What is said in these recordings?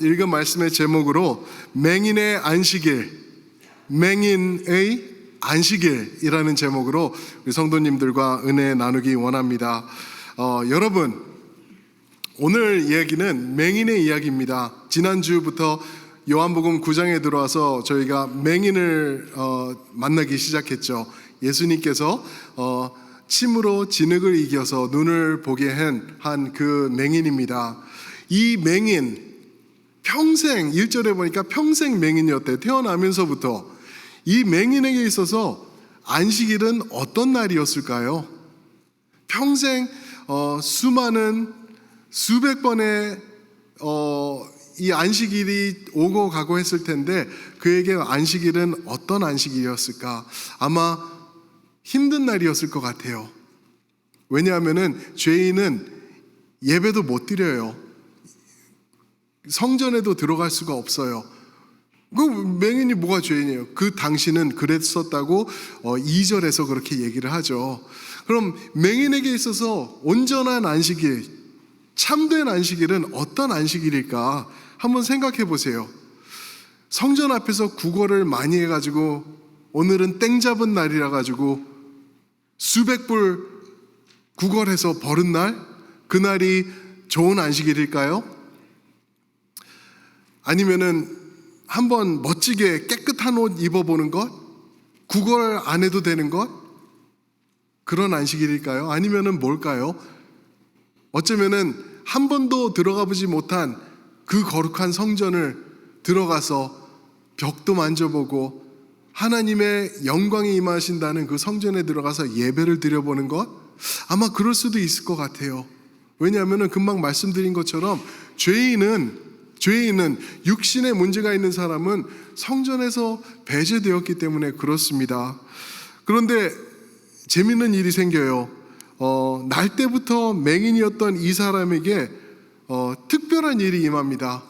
읽은 말씀의 제목으로 맹인의 안식일이라는 제목으로 우리 성도님들과 은혜 나누기 원합니다. 여러분, 오늘 이야기는 맹인의 이야기입니다. 지난주부터 요한복음 9장에 들어와서 저희가 맹인을 만나기 시작했죠. 예수님께서 침으로 진흙을 이겨서 눈을 보게 한 그 맹인입니다. 이 맹인, 평생, 1절에 보니까 평생 맹인이었대요. 태어나면서부터. 이 맹인에게 있어서 안식일은 어떤 날이었을까요? 평생 수백 번의 이 안식일이 오고 가고 했을 텐데 그에게 안식일은 어떤 안식일이었을까? 아마 힘든 날이었을 것 같아요. 왜냐하면은 죄인은 예배도 못 드려요. 성전에도 들어갈 수가 없어요. 그 맹인이 뭐가 죄인이에요? 그 당시는 그랬었다고 2절에서 그렇게 얘기를 하죠. 그럼 맹인에게 있어서 온전한 안식일, 참된 안식일은 어떤 안식일일까? 한번 생각해 보세요. 성전 앞에서 구걸을 많이 해가지고 오늘은 땡 잡은 날이라 가지고 수백 불 구걸해서 벌은 날, 그날이 좋은 안식일일까요? 아니면은 한번 멋지게 깨끗한 옷 입어보는 것? 구걸 안 해도 되는 것? 그런 안식일일까요? 아니면은 뭘까요? 어쩌면은 한 번도 들어가 보지 못한 그 거룩한 성전을 들어가서 벽도 만져보고 하나님의 영광이 임하신다는 그 성전에 들어가서 예배를 드려보는 것? 아마 그럴 수도 있을 것 같아요. 왜냐하면은 금방 말씀드린 것처럼 죄인은 육신에 문제가 있는 사람은 성전에서 배제되었기 때문에 그렇습니다. 그런데 재밌는 일이 생겨요. 날 때부터 맹인이었던 이 사람에게 특별한 일이 임합니다.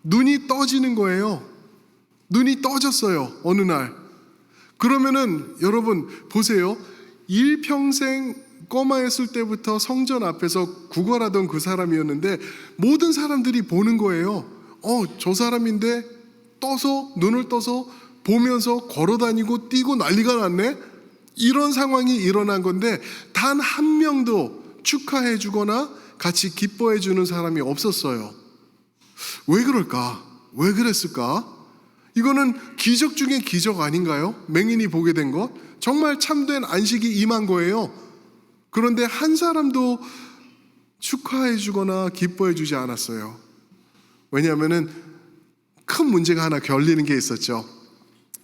눈이 떠지는 거예요. 눈이 떠졌어요. 어느 날. 그러면은 여러분 보세요. 일평생 꼬마였을 때부터 성전 앞에서 구걸하던 그 사람이었는데 모든 사람들이 보는 거예요. 저 사람인데 눈을 떠서 보면서 걸어다니고 뛰고 난리가 났네? 이런 상황이 일어난 건데 단 한 명도 축하해 주거나 같이 기뻐해 주는 사람이 없었어요. 왜 그럴까? 왜 그랬을까? 이거는 기적 중에 기적 아닌가요? 맹인이 보게 된 것? 정말 참된 안식이 임한 거예요. 그런데 한 사람도 축하해 주거나 기뻐해 주지 않았어요. 왜냐하면은 큰 문제가 하나 걸리는 게 있었죠.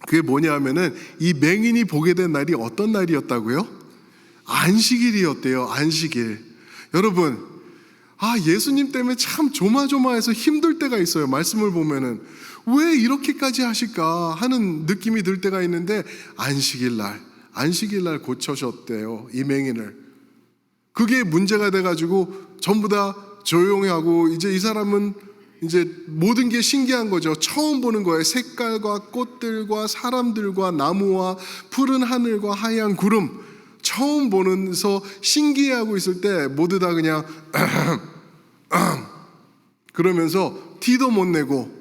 그게 뭐냐 하면은 이 맹인이 보게 된 날이 어떤 날이었다고요? 안식일이었대요. 안식일. 여러분, 예수님 때문에 참 조마조마해서 힘들 때가 있어요. 말씀을 보면은 왜 이렇게까지 하실까 하는 느낌이 들 때가 있는데 안식일 날 고쳐셨대요. 이 맹인을. 그게 문제가 돼가지고 전부 다 조용해하고 이제 이 사람은 이제 모든 게 신기한 거죠. 처음 보는 거예요. 색깔과 꽃들과 사람들과 나무와 푸른 하늘과 하얀 구름 처음 보면서 신기해하고 있을 때 모두 다 그냥 그러면서 티도 못 내고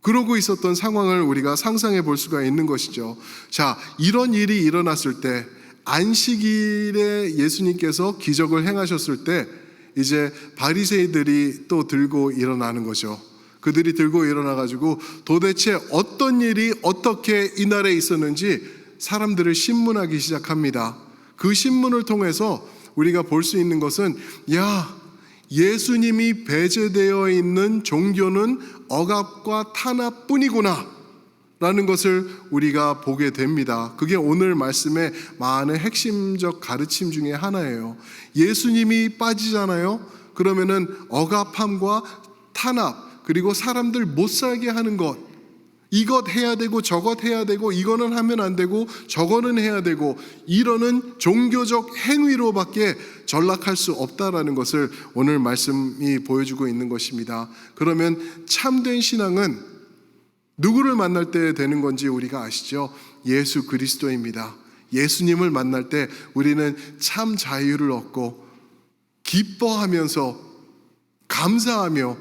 그러고 있었던 상황을 우리가 상상해 볼 수가 있는 것이죠. 자, 이런 일이 일어났을 때 안식일에 예수님께서 기적을 행하셨을 때 이제 바리새이들이 또 들고 일어나는 거죠. 그들이 들고 일어나 가지고 도대체 어떤 일이 어떻게 이날에 있었는지 사람들을 신문하기 시작합니다. 그 신문을 통해서 우리가 볼 수 있는 것은 예수님이 배제되어 있는 종교는 억압과 탄압뿐이구나 라는 것을 우리가 보게 됩니다. 그게 오늘 말씀의 많은 핵심적 가르침 중에 하나예요. 예수님이 빠지잖아요. 그러면은 억압함과 탄압, 그리고 사람들 못 살게 하는 것, 이것 해야 되고 저것 해야 되고 이거는 하면 안 되고 저거는 해야 되고 이러는 종교적 행위로밖에 전락할 수 없다라는 것을 오늘 말씀이 보여주고 있는 것입니다. 그러면 참된 신앙은 누구를 만날 때 되는 건지 우리가 아시죠? 예수 그리스도입니다. 예수님을 만날 때 우리는 참 자유를 얻고 기뻐하면서 감사하며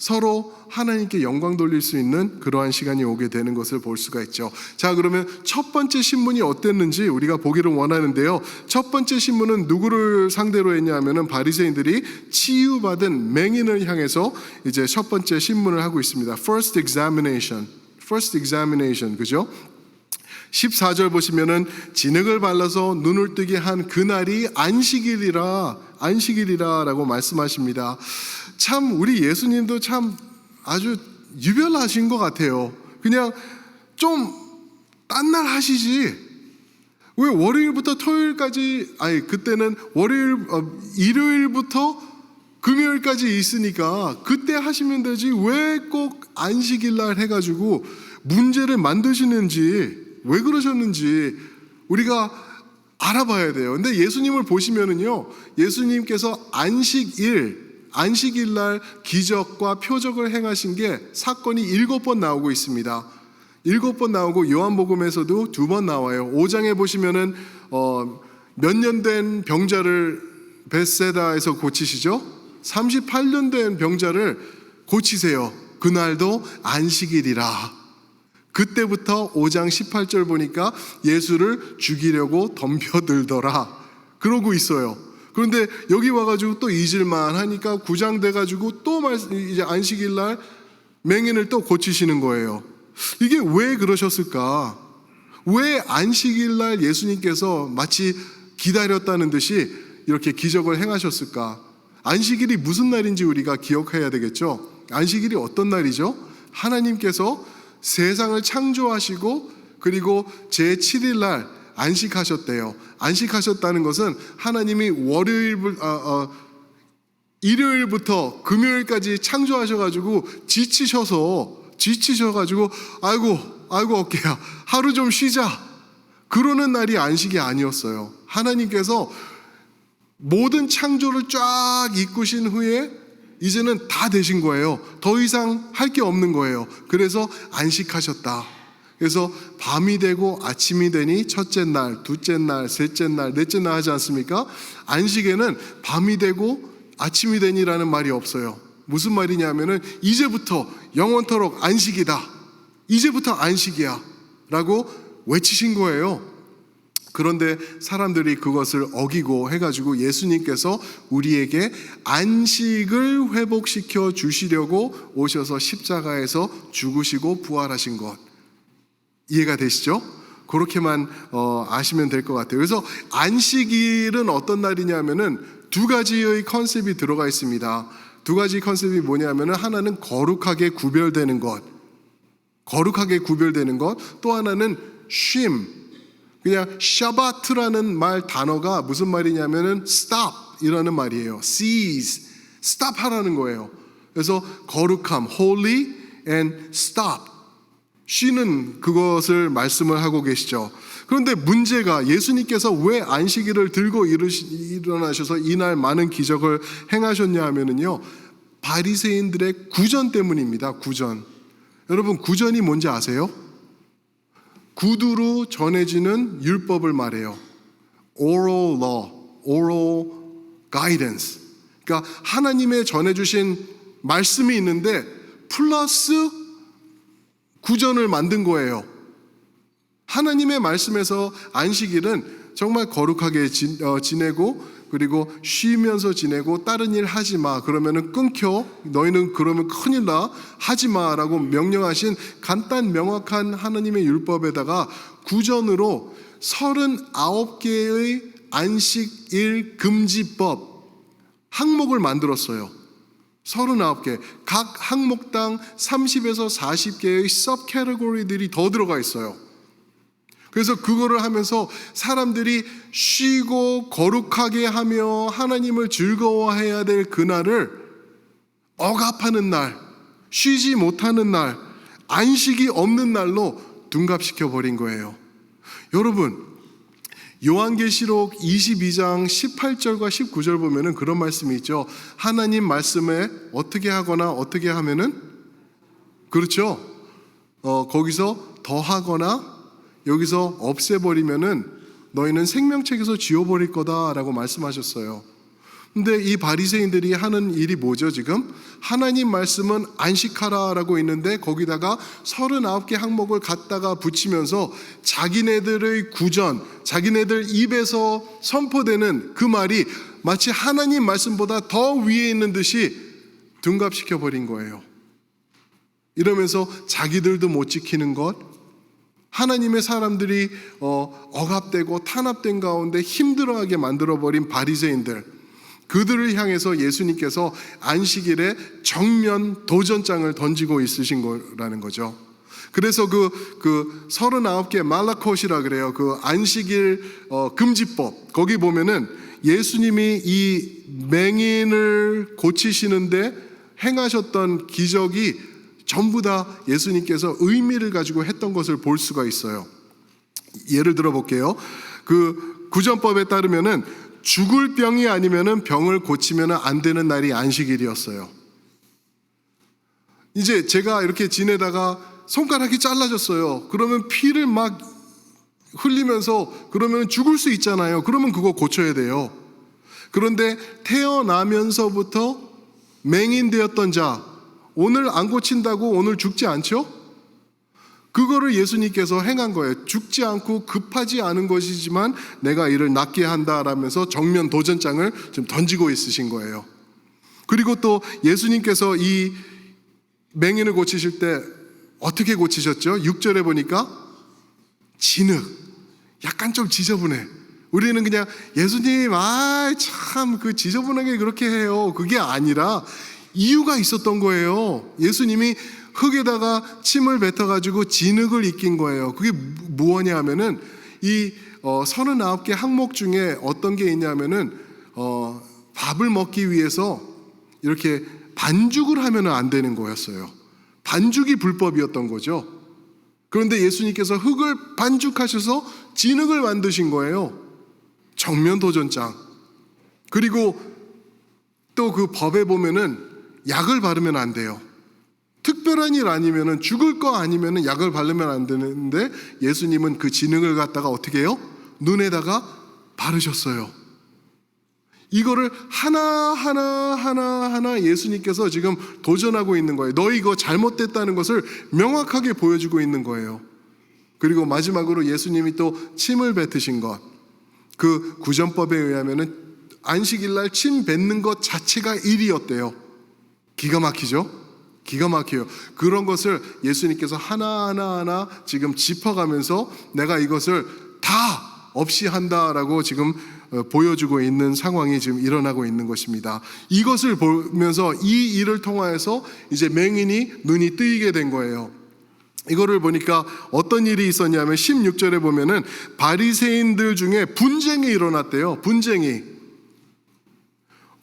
서로 하나님께 영광 돌릴 수 있는 그러한 시간이 오게 되는 것을 볼 수가 있죠. 자, 그러면 첫 번째 신문이 어땠는지 우리가 보기를 원하는데요. 첫 번째 신문은 누구를 상대로 했냐면은 바리새인들이 치유받은 맹인을 향해서 이제 첫 번째 신문을 하고 있습니다. First examination, 그죠? 14절 보시면은 진흙을 발라서 눈을 뜨게 한 그날이 안식일이라라고 말씀하십니다. 참 우리 예수님도 참 아주 유별나신 것 같아요. 그냥 좀 딴 날 하시지. 왜 월요일부터 토요일까지, 그때는 일요일부터 금요일까지 있으니까 그때 하시면 되지. 왜 꼭 안식일 날 해가지고 문제를 만드시는지, 왜 그러셨는지 우리가 알아봐야 돼요. 근데 예수님을 보시면은요, 예수님께서 안식일 날 기적과 표적을 행하신 게 사건이 7번 나오고 있습니다. 7번 나오고 요한복음에서도 2번 나와요. 5장에 보시면은 몇 년 된 병자를 벳세다에서 고치시죠? 38년 된 병자를 고치세요. 그날도 안식일이라. 그때부터 5장 18절 보니까 예수를 죽이려고 덤벼들더라. 그러고 있어요. 그런데 여기 와가지고 또 잊을만 하니까 9장 돼가지고 또 이제 안식일 날 맹인을 또 고치시는 거예요. 이게 왜 그러셨을까? 왜 안식일 날 예수님께서 마치 기다렸다는 듯이 이렇게 기적을 행하셨을까? 안식일이 무슨 날인지 우리가 기억해야 되겠죠? 안식일이 어떤 날이죠? 하나님께서 세상을 창조하시고 그리고 제7일 날 안식하셨대요. 안식하셨다는 것은 하나님이 일요일부터 금요일까지 창조하셔가지고 지치셔가지고 아이고 어깨야, 하루 좀 쉬자, 그러는 날이 안식이 아니었어요. 하나님께서 모든 창조를 쫙 이끄신 후에 이제는 다 되신 거예요. 더 이상 할 게 없는 거예요. 그래서 안식하셨다. 그래서 밤이 되고 아침이 되니 첫째 날, 둘째 날, 셋째 날, 넷째 날 하지 않습니까? 안식에는 밤이 되고 아침이 되니라는 말이 없어요. 무슨 말이냐면은 이제부터 영원토록 안식이다. 이제부터 안식이야 라고 외치신 거예요. 그런데 사람들이 그것을 어기고 해가지고 예수님께서 우리에게 안식을 회복시켜 주시려고 오셔서 십자가에서 죽으시고 부활하신 것, 이해가 되시죠? 그렇게만 아시면 될 것 같아요. 그래서 안식일은 어떤 날이냐면은 두 가지의 컨셉이 들어가 있습니다. 두 가지 컨셉이 뭐냐면은 하나는 거룩하게 구별되는 것, 또 하나는 쉼. 그냥 샤바트라는 말 단어가 무슨 말이냐면은 stop 이라는 말이에요. cease, stop 하라는 거예요. 그래서 거룩함, holy and stop, 쉬는 그것을 말씀을 하고 계시죠. 그런데 문제가 예수님께서 왜 안식일을 들고 일어나셔서 이날 많은 기적을 행하셨냐 하면은요, 바리새인들의 구전 때문입니다. 구전. 여러분, 구전이 뭔지 아세요? 구두로 전해지는 율법을 말해요. Oral law, oral guidance. 그러니까 하나님의 전해주신 말씀이 있는데 플러스 구전을 만든 거예요. 하나님의 말씀에서 안식일은 정말 거룩하게 지내고 그리고 쉬면서 지내고 다른 일 하지 마. 그러면은 끊겨. 너희는 그러면 큰일 나. 하지 마라고 명령하신 간단 명확한 하나님의 율법에다가 구전으로 39개의 안식일 금지법 항목을 만들었어요. 39개. 각 항목당 30에서 40개의 서브 캐터고리들이 더 들어가 있어요. 그래서 그거를 하면서 사람들이 쉬고 거룩하게 하며 하나님을 즐거워해야 될 그날을 억압하는 날, 쉬지 못하는 날, 안식이 없는 날로 둔갑시켜 버린 거예요. 여러분, 요한계시록 22장 18절과 19절 보면은 그런 말씀이 있죠. 하나님 말씀에 어떻게 하거나 어떻게 하면은, 그렇죠? 거기서 더하거나 여기서 없애버리면은 너희는 생명책에서 지워버릴 거다라고 말씀하셨어요. 근데 이 바리새인들이 하는 일이 뭐죠 지금? 하나님 말씀은 안식하라라고 있는데 거기다가 39개 항목을 갖다가 붙이면서 자기네들의 구전, 자기네들 입에서 선포되는 그 말이 마치 하나님 말씀보다 더 위에 있는 듯이 둔갑시켜버린 거예요. 이러면서 자기들도 못 지키는 것, 하나님의 사람들이 억압되고 탄압된 가운데 힘들어하게 만들어버린 바리새인들, 그들을 향해서 예수님께서 안식일에 정면 도전장을 던지고 있으신 거라는 거죠. 그래서 그 39개 말라콧이라 그래요. 그 안식일 금지법, 거기 보면은 예수님이 이 맹인을 고치시는데 행하셨던 기적이 전부 다 예수님께서 의미를 가지고 했던 것을 볼 수가 있어요. 예를 들어 볼게요. 그 구전법에 따르면은 죽을 병이 아니면은 병을 고치면 안 되는 날이 안식일이었어요. 이제 제가 이렇게 지내다가 손가락이 잘라졌어요. 그러면 피를 막 흘리면서 그러면 죽을 수 있잖아요. 그러면 그거 고쳐야 돼요. 그런데 태어나면서부터 맹인되었던 자, 오늘 안 고친다고 오늘 죽지 않죠? 그거를 예수님께서 행한 거예요. 죽지 않고 급하지 않은 것이지만 내가 이를 낫게 한다라면서 정면 도전장을 좀 던지고 있으신 거예요. 그리고 또 예수님께서 이 맹인을 고치실 때 어떻게 고치셨죠? 6절에 보니까 진흙, 약간 좀 지저분해. 우리는 그냥 예수님 참 그 지저분하게 그렇게 해요. 그게 아니라 이유가 있었던 거예요. 예수님이 흙에다가 침을 뱉어가지고 진흙을 익힌 거예요. 그게 무엇이냐 하면은 이 39개 항목 중에 어떤 게 있냐면은 밥을 먹기 위해서 이렇게 반죽을 하면은 안 되는 거였어요. 반죽이 불법이었던 거죠. 그런데 예수님께서 흙을 반죽하셔서 진흙을 만드신 거예요. 정면 도전장. 그리고 또 그 법에 보면은 약을 바르면 안 돼요. 특별한 일 아니면은 죽을 거 아니면은 약을 바르면 안 되는데 예수님은 그 진흙을 갖다가 어떻게 해요? 눈에다가 바르셨어요. 이거를 하나하나 예수님께서 지금 도전하고 있는 거예요. 너 이거 잘못됐다는 것을 명확하게 보여주고 있는 거예요. 그리고 마지막으로 예수님이 또 침을 뱉으신 것, 그 구전법에 의하면은 안식일날 침 뱉는 것 자체가 일이었대요. 기가 막히죠? 기가 막혀요. 그런 것을 예수님께서 하나하나 지금 짚어가면서 내가 이것을 다 없이 한다라고 지금 보여주고 있는 상황이 지금 일어나고 있는 것입니다. 이것을 보면서 이 일을 통하여서 이제 맹인이 눈이 뜨이게 된 거예요. 이거를 보니까 어떤 일이 있었냐면 16절에 보면은 바리새인들 중에 분쟁이 일어났대요. 분쟁이.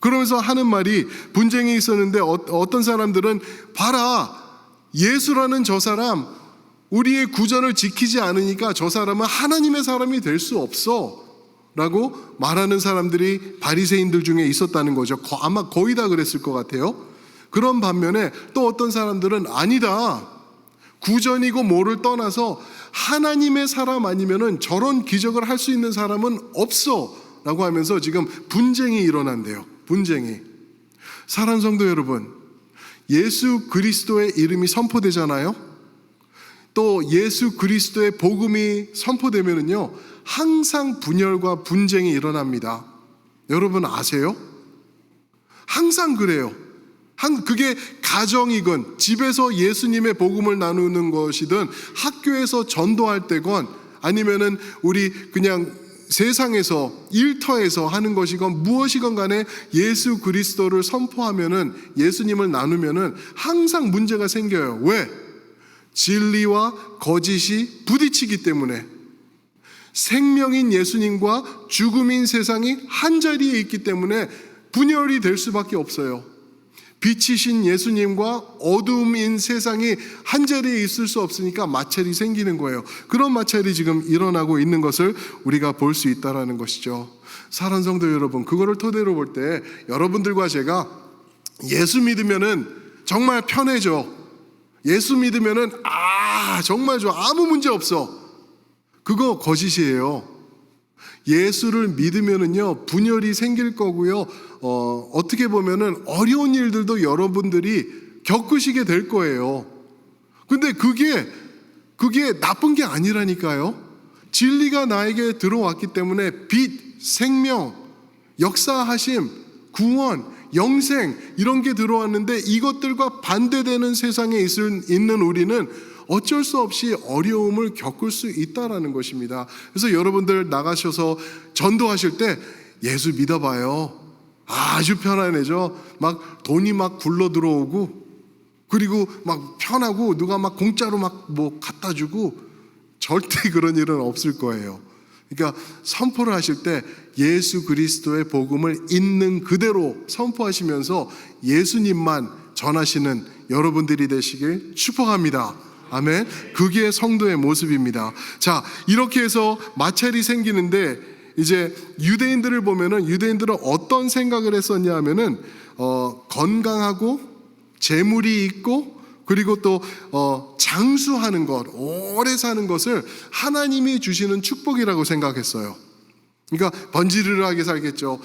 그러면서 하는 말이, 분쟁이 있었는데 어떤 사람들은 봐라, 예수라는 저 사람 우리의 구전을 지키지 않으니까 저 사람은 하나님의 사람이 될 수 없어 라고 말하는 사람들이 바리새인들 중에 있었다는 거죠. 아마 거의 다 그랬을 것 같아요. 그런 반면에 또 어떤 사람들은 아니다, 구전이고 뭐를 떠나서 하나님의 사람 아니면은 저런 기적을 할 수 있는 사람은 없어 라고 하면서 지금 분쟁이 일어난대요. 분쟁이. 사랑하는 성도 여러분, 예수 그리스도의 이름이 선포되잖아요. 또 예수 그리스도의 복음이 선포되면은요, 항상 분열과 분쟁이 일어납니다. 여러분 아세요? 항상 그래요. 그게 가정이건 집에서 예수님의 복음을 나누는 것이든 학교에서 전도할 때건 아니면은 우리 그냥 세상에서 일터에서 하는 것이건 무엇이건 간에 예수 그리스도를 선포하면은, 예수님을 나누면은 항상 문제가 생겨요. 왜? 진리와 거짓이 부딪히기 때문에. 생명인 예수님과 죽음인 세상이 한 자리에 있기 때문에 분열이 될 수밖에 없어요. 빛이신 예수님과 어둠인 세상이 한 자리에 있을 수 없으니까 마찰이 생기는 거예요. 그런 마찰이 지금 일어나고 있는 것을 우리가 볼 수 있다는 것이죠. 사랑하는 성도 여러분, 그거를 토대로 볼 때 여러분들과 제가 예수 믿으면은 정말 편해져, 예수 믿으면은 정말 좋아, 아무 문제 없어, 그거 거짓이에요. 예수를 믿으면은요, 분열이 생길 거고요. 어떻게 보면은 어려운 일들도 여러분들이 겪으시게 될 거예요. 근데 그게 나쁜 게 아니라니까요. 진리가 나에게 들어왔기 때문에 빛, 생명, 역사하심, 구원, 영생 이런 게 들어왔는데 이것들과 반대되는 세상에 있는 우리는 어쩔 수 없이 어려움을 겪을 수 있다라는 것입니다. 그래서 여러분들 나가셔서 전도하실 때 예수 믿어봐요. 아주 편안해져. 막 돈이 막 굴러 들어오고, 그리고 막 편하고 누가 막 공짜로 막 뭐 갖다 주고, 절대 그런 일은 없을 거예요. 그러니까 선포를 하실 때 예수 그리스도의 복음을 있는 그대로 선포하시면서 예수님만 전하시는 여러분들이 되시길 축복합니다. 아멘. 그게 성도의 모습입니다. 자, 이렇게 해서 마찰이 생기는데, 이제 유대인들을 보면은 유대인들은 어떤 생각을 했었냐 하면은 건강하고 재물이 있고, 그리고 또 장수하는 것, 오래 사는 것을 하나님이 주시는 축복이라고 생각했어요. 그러니까 번지르르하게 살겠죠.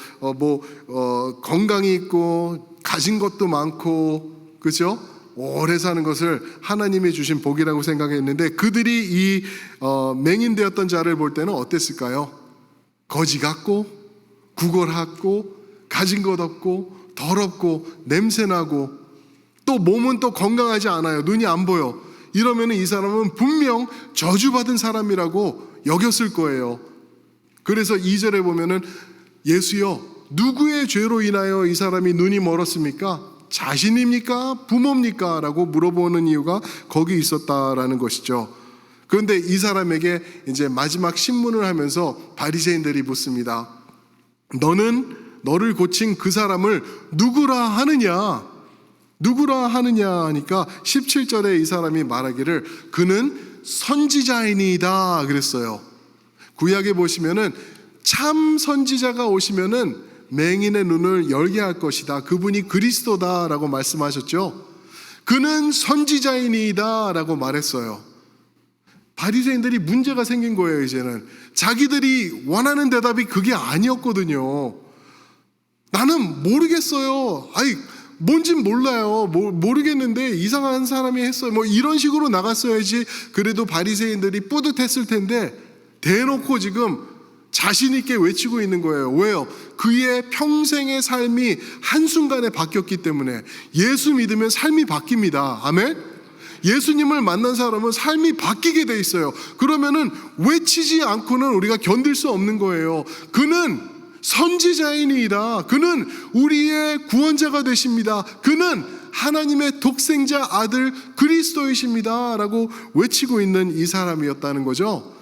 건강이 있고 가진 것도 많고, 그렇죠? 오래 사는 것을 하나님이 주신 복이라고 생각했는데, 그들이 이 맹인되었던 자를 볼 때는 어땠을까요? 거지 같고 구걸하고 가진 것 없고 더럽고 냄새나고, 또 몸은 또 건강하지 않아요. 눈이 안 보여. 이러면 이 사람은 분명 저주받은 사람이라고 여겼을 거예요. 그래서 2절에 보면은 예수여, 누구의 죄로 인하여 이 사람이 눈이 멀었습니까? 자신입니까? 부모입니까? 라고 물어보는 이유가 거기 있었다라는 것이죠. 그런데 이 사람에게 이제 마지막 신문을 하면서 바리새인들이 묻습니다. 너는 너를 고친 그 사람을 누구라 하느냐? 누구라 하느냐 하니까 17절에 이 사람이 말하기를 그는 선지자이니이다 그랬어요. 구약에 보시면은 참 선지자가 오시면은 맹인의 눈을 열게 할 것이다. 그분이 그리스도다라고 말씀하셨죠. 그는 선지자이니이다라고 말했어요. 바리새인들이 문제가 생긴 거예요. 이제는 자기들이 원하는 대답이 그게 아니었거든요. 나는 모르겠어요. 뭔진 몰라요. 모르겠는데 이상한 사람이 했어요. 뭐 이런 식으로 나갔어야지 그래도 바리새인들이 뿌듯했을 텐데, 대놓고 지금 자신 있게 외치고 있는 거예요. 왜요? 그의 평생의 삶이 한순간에 바뀌었기 때문에. 예수 믿으면 삶이 바뀝니다. 아멘? 예수님을 만난 사람은 삶이 바뀌게 돼 있어요. 그러면은 외치지 않고는 우리가 견딜 수 없는 거예요. 그는 선지자이니이다. 그는 우리의 구원자가 되십니다. 그는 하나님의 독생자 아들 그리스도이십니다. 라고 외치고 있는 이 사람이었다는 거죠.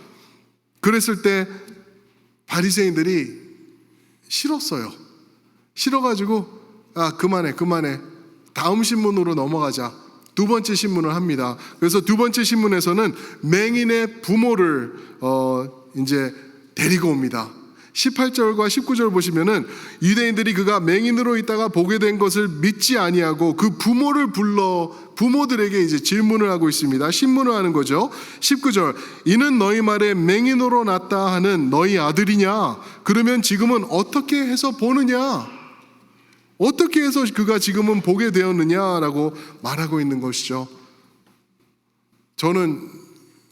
그랬을 때 바리새인들이 싫었어요. 싫어가지고 그만해. 다음 신문으로 넘어가자. 두 번째 신문을 합니다. 그래서 두 번째 신문에서는 맹인의 부모를 이제 데리고 옵니다. 18절과 19절 보시면은 유대인들이 그가 맹인으로 있다가 보게 된 것을 믿지 아니하고 그 부모를 불러 부모들에게 이제 질문을 하고 있습니다. 신문을 하는 거죠. 19절, 이는 너희 말에 맹인으로 났다 하는 너희 아들이냐? 그러면 지금은 어떻게 해서 보느냐? 어떻게 해서 그가 지금은 보게 되었느냐라고 말하고 있는 것이죠. 저는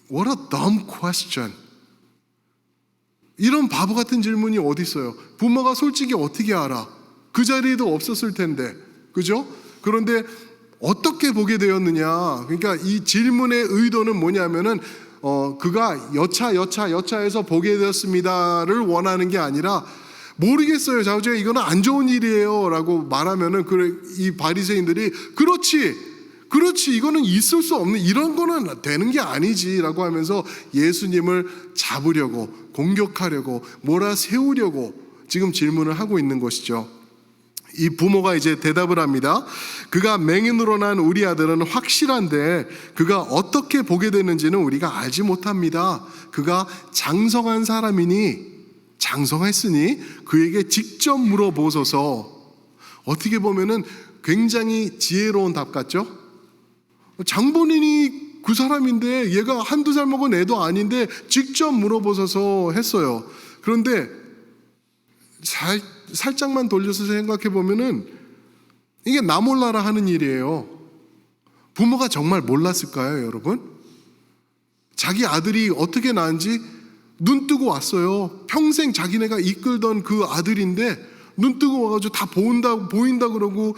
what a dumb question. 이런 바보 같은 질문이 어디 있어요? 부모가 솔직히 어떻게 알아? 그 자리에도 없었을 텐데, 그죠? 그런데 어떻게 보게 되었느냐? 그러니까 이 질문의 의도는 뭐냐면은 그가 여차해서 보게 되었습니다를 원하는 게 아니라, 모르겠어요. 자우지가 이거는 안 좋은 일이에요라고 말하면은 이 바리새인들이 그렇지 이거는 있을 수 없는, 이런 거는 되는 게 아니지라고 하면서 예수님을 잡으려고, 공격하려고, 몰아세우려고 지금 질문을 하고 있는 것이죠. 이 부모가 이제 대답을 합니다. 그가 맹인으로 난 우리 아들은 확실한데 그가 어떻게 보게 되는지는 우리가 알지 못합니다. 그가 장성한 사람이니 장성했으니 그에게 직접 물어보소서. 어떻게 보면은 굉장히 지혜로운 답 같죠? 장본인이 그 사람인데 얘가 한두 살 먹은 애도 아닌데 직접 물어보소서 했어요. 그런데 살짝만 돌려서 생각해 보면은 이게 나 몰라라 하는 일이에요. 부모가 정말 몰랐을까요, 여러분? 자기 아들이 어떻게 낳은지 눈 뜨고 왔어요. 평생 자기네가 이끌던 그 아들인데 눈 뜨고 와가지고 다 보인다 그러고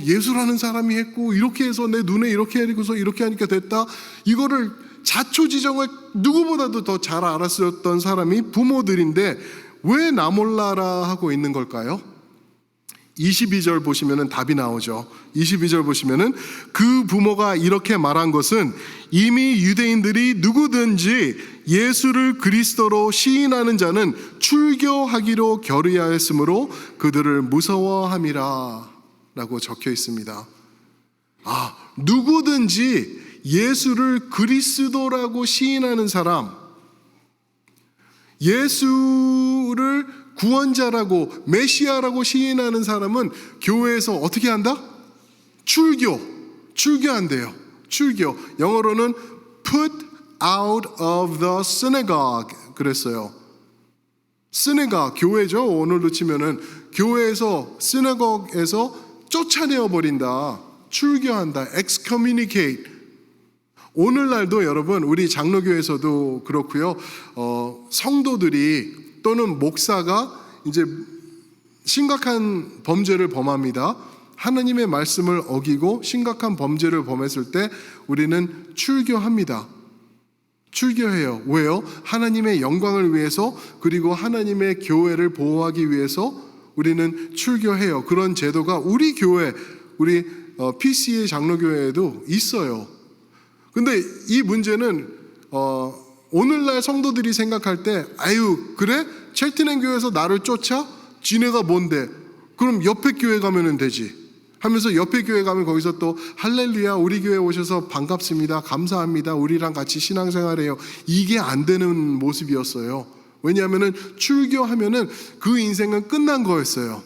예수라는 사람이 했고 이렇게 해서 내 눈에 이렇게 해서 이렇게 하니까 됐다. 이거를 자초지정을 누구보다도 더 잘 알았었던 사람이 부모들인데 왜 나 몰라라 하고 있는 걸까요? 22절 보시면은 답이 나오죠. 22절 보시면은 그 부모가 이렇게 말한 것은 이미 유대인들이 누구든지 예수를 그리스도로 시인하는 자는 출교하기로 결의하였으므로 그들을 무서워함이라 라고 적혀 있습니다. 누구든지 예수를 그리스도라고 시인하는 사람, 예수를 구원자라고 메시아라고 시인하는 사람은 교회에서 어떻게 한다? 출교한대요. 출교. 영어로는 put out of the synagogue 그랬어요. synagogue 교회죠. 오늘로 치면은 교회에서 synagogue에서 쫓아내어 버린다. 출교한다. excommunicate. 오늘날도 여러분 우리 장로교에서도 그렇고요. 성도들이 또는 목사가 이제 심각한 범죄를 범합니다. 하나님의 말씀을 어기고 심각한 범죄를 범했을 때 우리는 출교합니다. 출교해요. 왜요? 하나님의 영광을 위해서 그리고 하나님의 교회를 보호하기 위해서 우리는 출교해요. 그런 제도가 우리 교회, 우리 PC의 장로교회에도 있어요. 근데 이 문제는 오늘날 성도들이 생각할 때 그래? 첼트넨 교회에서 나를 쫓아? 지네가 뭔데? 그럼 옆에 교회 가면 되지 하면서 옆에 교회 가면 거기서 또 할렐루야 우리 교회 오셔서 반갑습니다 감사합니다 우리랑 같이 신앙생활해요. 이게 안 되는 모습이었어요. 왜냐하면 출교하면은 그 인생은 끝난 거였어요.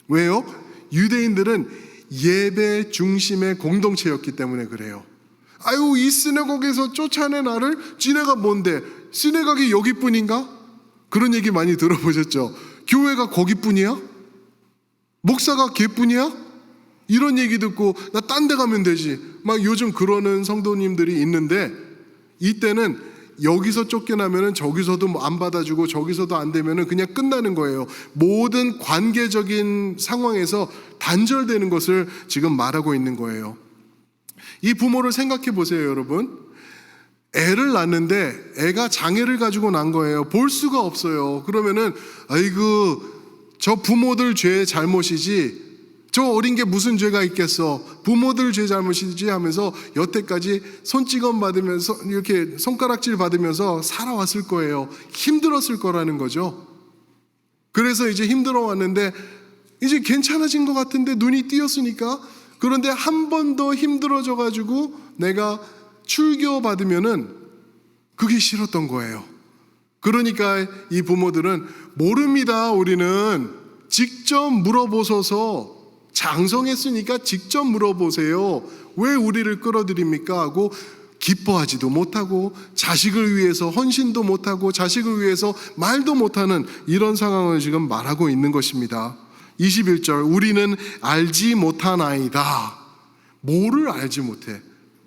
왜요? 유대인들은 예배 중심의 공동체였기 때문에 그래요. 이 시내곡에서 쫓아낸 나를 지네가 뭔데? 시내각이 여기뿐인가? 그런 얘기 많이 들어보셨죠? 교회가 거기뿐이야? 목사가 걔뿐이야? 이런 얘기 듣고 나 딴 데 가면 되지. 막 요즘 그러는 성도님들이 있는데 이때는 여기서 쫓겨나면은 저기서도 안 받아주고 저기서도 안 되면은 그냥 끝나는 거예요. 모든 관계적인 상황에서 단절되는 것을 지금 말하고 있는 거예요. 이 부모를 생각해 보세요, 여러분. 애를 낳는데 애가 장애를 가지고 난 거예요. 볼 수가 없어요. 그러면은 저 부모들 죄 잘못이지 저 어린 게 무슨 죄가 있겠어. 부모들 죄 잘못이지 하면서 여태까지 손찌검 받으면서 이렇게 손가락질 받으면서 살아왔을 거예요. 힘들었을 거라는 거죠. 그래서 이제 힘들어 왔는데 이제 괜찮아진 것 같은데 눈이 띄었으니까 그런데 한 번 더 힘들어져 가지고 내가 출교 받으면은 그게 싫었던 거예요. 그러니까 이 부모들은 모릅니다. 우리는 직접 물어보소서. 장성했으니까 직접 물어보세요. 왜 우리를 끌어들입니까? 하고 기뻐하지도 못하고 자식을 위해서 헌신도 못하고 자식을 위해서 말도 못하는 이런 상황을 지금 말하고 있는 것입니다. 21절 우리는 알지 못하나이다. 뭐를 알지 못해?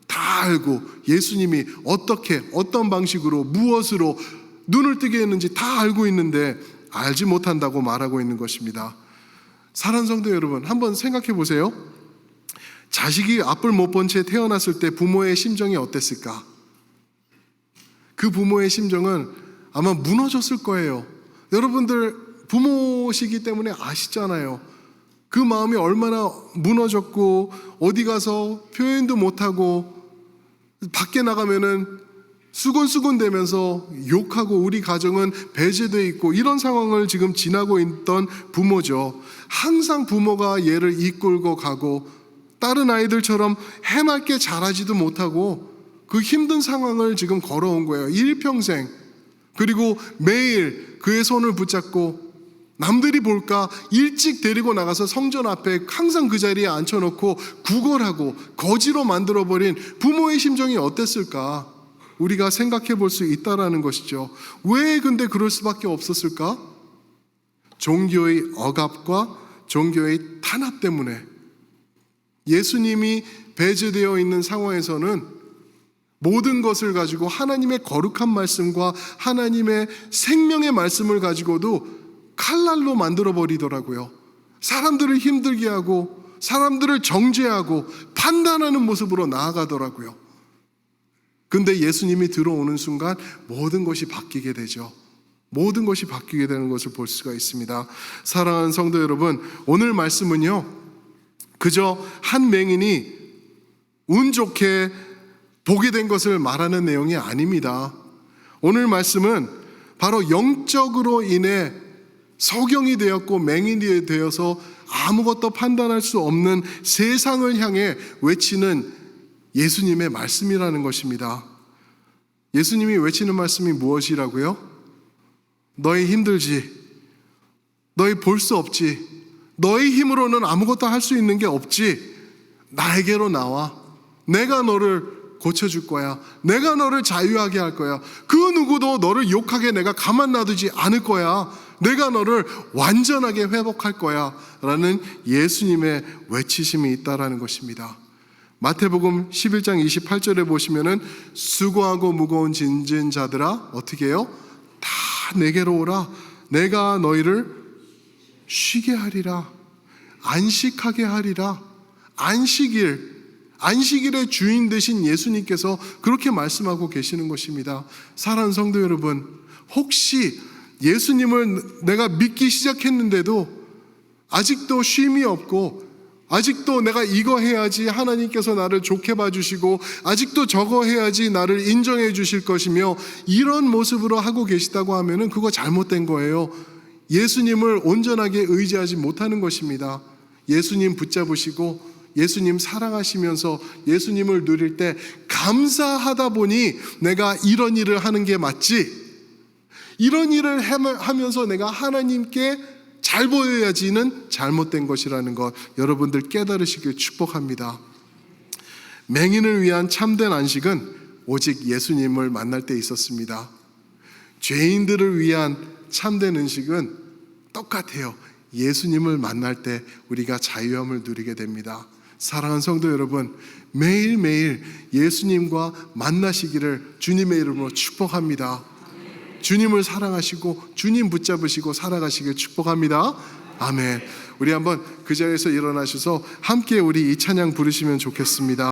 다 알고 예수님이 어떻게 어떤 방식으로 무엇으로 눈을 뜨게 했는지 다 알고 있는데 알지 못한다고 말하고 있는 것입니다. 사랑하는 성도 여러분, 한번 생각해 보세요. 자식이 앞을 못 본 채 태어났을 때 부모의 심정이 어땠을까? 그 부모의 심정은 아마 무너졌을 거예요. 여러분들 부모시기 때문에 아시잖아요. 그 마음이 얼마나 무너졌고 어디 가서 표현도 못하고 밖에 나가면은 수곤수곤 되면서 욕하고 우리 가정은 배제되어 있고 이런 상황을 지금 지나고 있던 부모죠. 항상 부모가 얘를 이끌고 가고 다른 아이들처럼 해맑게 자라지도 못하고 그 힘든 상황을 지금 걸어온 거예요. 일평생. 그리고 매일 그의 손을 붙잡고 남들이 볼까 일찍 데리고 나가서 성전 앞에 항상 그 자리에 앉혀놓고 구걸하고 거지로 만들어버린 부모의 심정이 어땠을까? 우리가 생각해 볼 수 있다라는 것이죠. 왜 근데 그럴 수밖에 없었을까? 종교의 억압과 종교의 탄압 때문에. 예수님이 배제되어 있는 상황에서는 모든 것을 가지고 하나님의 거룩한 말씀과 하나님의 생명의 말씀을 가지고도 칼날로 만들어 버리더라고요. 사람들을 힘들게 하고 사람들을 정죄하고 판단하는 모습으로 나아가더라고요. 근데 예수님이 들어오는 순간 모든 것이 바뀌게 되죠. 모든 것이 바뀌게 되는 것을 볼 수가 있습니다. 사랑하는 성도 여러분, 오늘 말씀은요, 그저 한 맹인이 운 좋게 보게 된 것을 말하는 내용이 아닙니다. 오늘 말씀은 바로 영적으로 인해 소경이 되었고 맹인이 되어서 아무것도 판단할 수 없는 세상을 향해 외치는 예수님의 말씀이라는 것입니다. 예수님이 외치는 말씀이 무엇이라고요? 너희 힘들지, 너희 볼 수 없지, 너희 힘으로는 아무것도 할 수 있는 게 없지, 나에게로 나와. 내가 너를 고쳐줄 거야. 내가 너를 자유하게 할 거야. 그 누구도 너를 욕하게 내가 가만 놔두지 않을 거야. 내가 너를 완전하게 회복할 거야 라는 예수님의 외치심이 있다라는 것입니다. 마태복음 11장 28절에 보시면은 수고하고 무거운 짐진 자들아 어떻게 해요? 다 내게로 오라. 내가 너희를 쉬게 하리라. 안식하게 하리라. 안식일의 주인 되신 예수님께서 그렇게 말씀하고 계시는 것입니다. 사랑하는 성도 여러분, 혹시 예수님을 내가 믿기 시작했는데도 아직도 쉼이 없고 아직도 내가 이거 해야지 하나님께서 나를 좋게 봐주시고 아직도 저거 해야지 나를 인정해 주실 것이며 이런 모습으로 하고 계시다고 하면은 그거 잘못된 거예요. 예수님을 온전하게 의지하지 못하는 것입니다. 예수님 붙잡으시고 예수님 사랑하시면서 예수님을 누릴 때 감사하다 보니 내가 이런 일을 하는 게 맞지, 이런 일을 하면서 내가 하나님께 잘 보여야지는 잘못된 것이라는 것 여러분들 깨달으시길 축복합니다. 맹인을 위한 참된 안식은 오직 예수님을 만날 때 있었습니다. 죄인들을 위한 참된 안식은 똑같아요. 예수님을 만날 때 우리가 자유함을 누리게 됩니다. 사랑하는 성도 여러분, 매일매일 예수님과 만나시기를 주님의 이름으로 축복합니다. 주님을 사랑하시고 주님 붙잡으시고 살아가시길 축복합니다. 아멘. 우리 한번 그 자리에서 일어나셔서 함께 우리 이 찬양 부르시면 좋겠습니다.